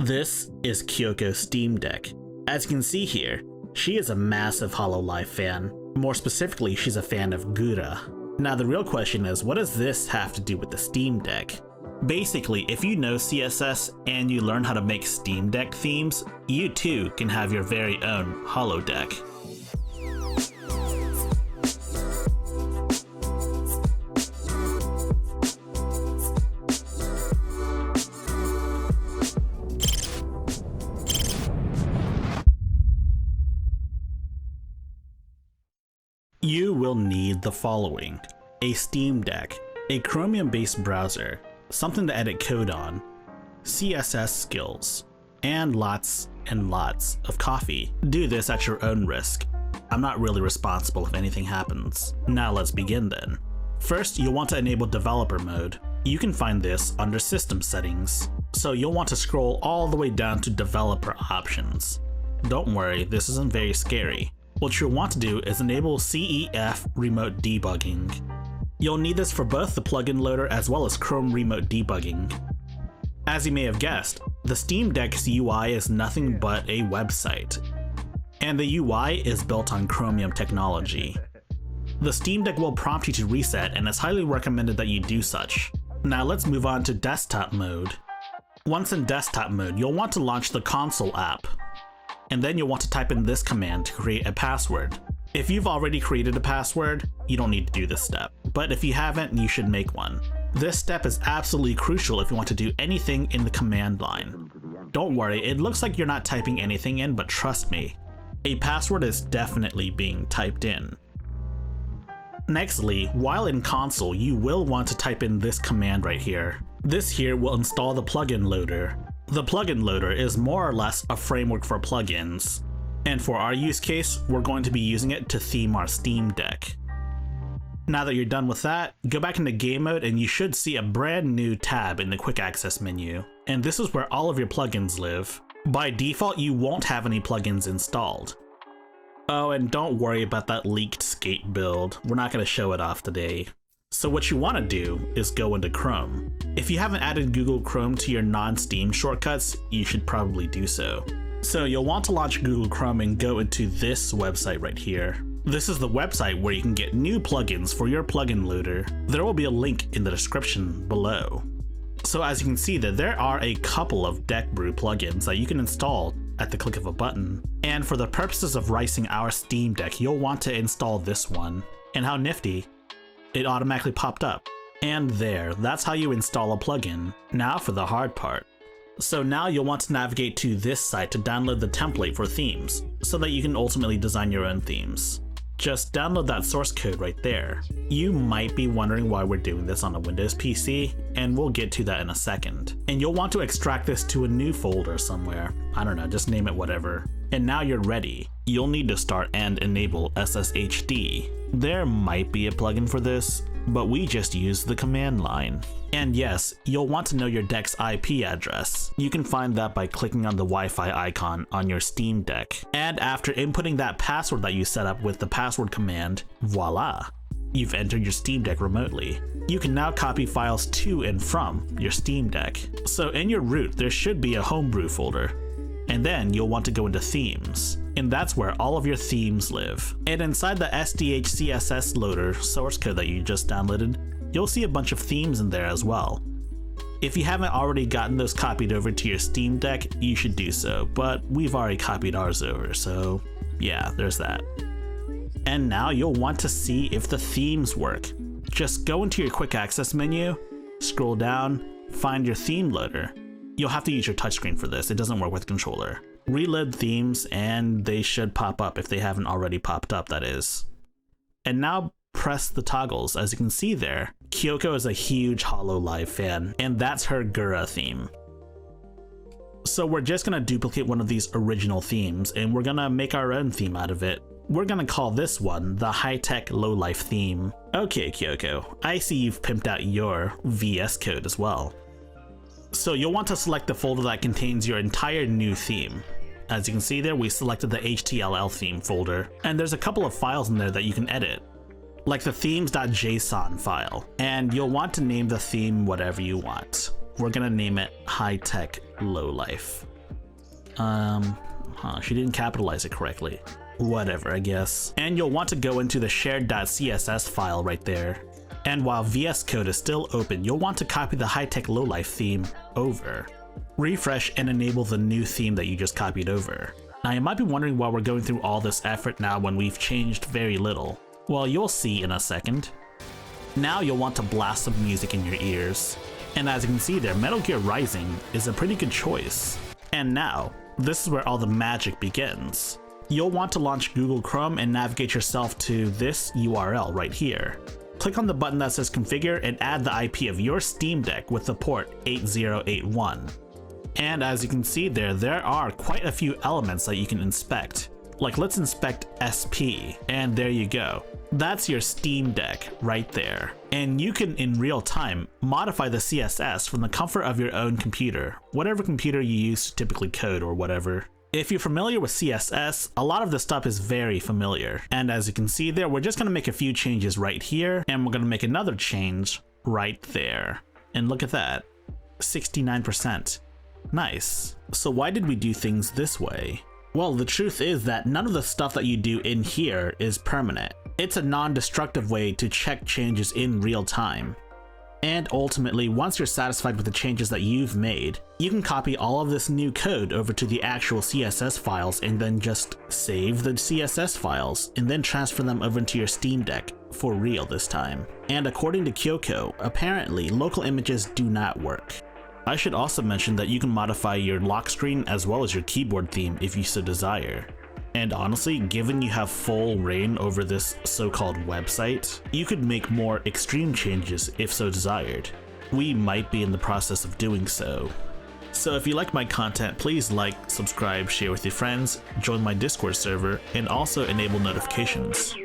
This is Kyoko's Steam Deck. As you can see here, she is a massive hololive fan. More specifically, she's a fan of Gura. Now the real question is, what does this have to do with the Steam Deck? Basically, if you know CSS and you learn how to make Steam Deck themes, you too can have your very own holodeck. You will need the following: a Steam Deck, a Chromium-based browser, something to edit code on, CSS skills, and lots of coffee. Do this at your own risk. I'm not really responsible if anything happens. Now let's begin then. First, you'll want to enable developer mode. You can find this under system settings. So you'll want to scroll all the way down to developer options. Don't worry, this isn't very scary. What you'll want to do is enable CEF remote debugging. You'll need this for both the plugin loader as well as Chrome remote debugging. As you may have guessed, the Steam Deck's UI is nothing but a website, and the UI is built on Chromium technology. The Steam Deck will prompt you to reset, and it's highly recommended that you do such. Now let's move on to desktop mode. Once in desktop mode, you'll want to launch the console app, and then you'll want to type in this command to create a password. If you've already created a password, you don't need to do this step, but if you haven't, you should make one. This step is absolutely crucial if you want to do anything in the command line. Don't worry, it looks like you're not typing anything in, but trust me, a password is definitely being typed in. Nextly, while in console, you will want to type in this command right here. This here will install the plugin loader. The plugin loader is more or less a framework for plugins, and for our use case, we're going to be using it to theme our Steam Deck. Now that you're done with that, go back into game mode and you should see a brand new tab in the quick access menu, and this is where all of your plugins live. By default, you won't have any plugins installed. Oh, and don't worry about that leaked skate build, we're not going to show it off today. So what you want to do is go into Chrome. If you haven't added Google Chrome to your non-Steam shortcuts, you should probably do so. So you'll want to launch Google Chrome and go into this website right here. This is the website where you can get new plugins for your plugin loader. There will be a link in the description below. So as you can see that there are a couple of Deck Brew plugins that you can install at the click of a button. And for the purposes of ricing our Steam Deck, you'll want to install this one. And how nifty, it automatically popped up. And there, that's how you install a plugin. Now for the hard part. So now you'll want to navigate to this site to download the template for themes, so that you can ultimately design your own themes. Just download that source code right there. You might be wondering why we're doing this on a Windows PC, and we'll get to that in a second. And you'll want to extract this to a new folder somewhere. I don't know, just name it whatever. And now you're ready. You'll need to start and enable Sshd. There might be a plugin for this, but we just use the command line. And yes, you'll want to know your deck's IP address. You can find that by clicking on the Wi-Fi icon on your Steam Deck. And after inputting that password that you set up with the password command, voila! You've entered your Steam Deck remotely. You can now copy files to and from your Steam Deck. So in your root, there should be a homebrew folder. And then you'll want to go into themes, and that's where all of your themes live. And inside the SDH CSS loader source code that you just downloaded, you'll see a bunch of themes in there as well. If you haven't already gotten those copied over to your Steam Deck, you should do so, but we've already copied ours over, so yeah, there's that. And now you'll want to see if the themes work. Just go into your quick access menu, scroll down, find your theme loader. You'll have to use your touchscreen for this, it doesn't work with controller. Reload themes and they should pop up if they haven't already popped up, that is. And now press the toggles. As you can see there, Kyoko is a huge hololive fan, and that's her Gura theme. So we're just gonna duplicate one of these original themes and we're gonna make our own theme out of it. We're gonna call this one the high-tech lowlife theme. Okay, Kyoko, I see you've pimped out your VS Code as well. So you'll want to select the folder that contains your entire new theme. As you can see there, we selected the HTLL theme folder, and there's a couple of files in there that you can edit, like the themes.json file, and you'll want to name the theme whatever you want. we're gonna name it High Tech Low Life. She didn't capitalize it correctly. Whatever, I guess. And you'll want to go into the shared.css file right there. And while VS Code is still open, you'll want to copy the High Tech Low Life theme over. Refresh and enable the new theme that you just copied over. Now you might be wondering why we're going through all this effort now when we've changed very little. Well, you'll see in a second. Now you'll want to blast some music in your ears. And as you can see there, Metal Gear Rising is a pretty good choice. And now, this is where all the magic begins. You'll want to launch Google Chrome and navigate yourself to this URL right here. Click on the button that says configure and add the IP of your Steam Deck with the port 8081. And as you can see there are quite a few elements that you can inspect. Like let's inspect SP, and there you go. That's your Steam Deck right there. And you can, in real time, modify the CSS from the comfort of your own computer, whatever computer you use to typically code or whatever. If you're familiar with CSS, a lot of this stuff is very familiar. And as you can see there, we're just gonna make a few changes right here, and we're gonna make another change right there. And look at that, 69%. Nice. So why did we do things this way? Well, the truth is that none of the stuff that you do in here is permanent. It's a non-destructive way to check changes in real time. And ultimately, once you're satisfied with the changes that you've made, you can copy all of this new code over to the actual CSS files and then just save the CSS files and then transfer them over into your Steam Deck, for real this time. And according to Kyoukomelk, apparently local images do not work. I should also mention that you can modify your lock screen as well as your keyboard theme if you so desire. And honestly, given you have full reign over this so-called website, you could make more extreme changes if so desired. We might be in the process of doing so. So if you like my content, please like, subscribe, share with your friends, join my Discord server, and also enable notifications.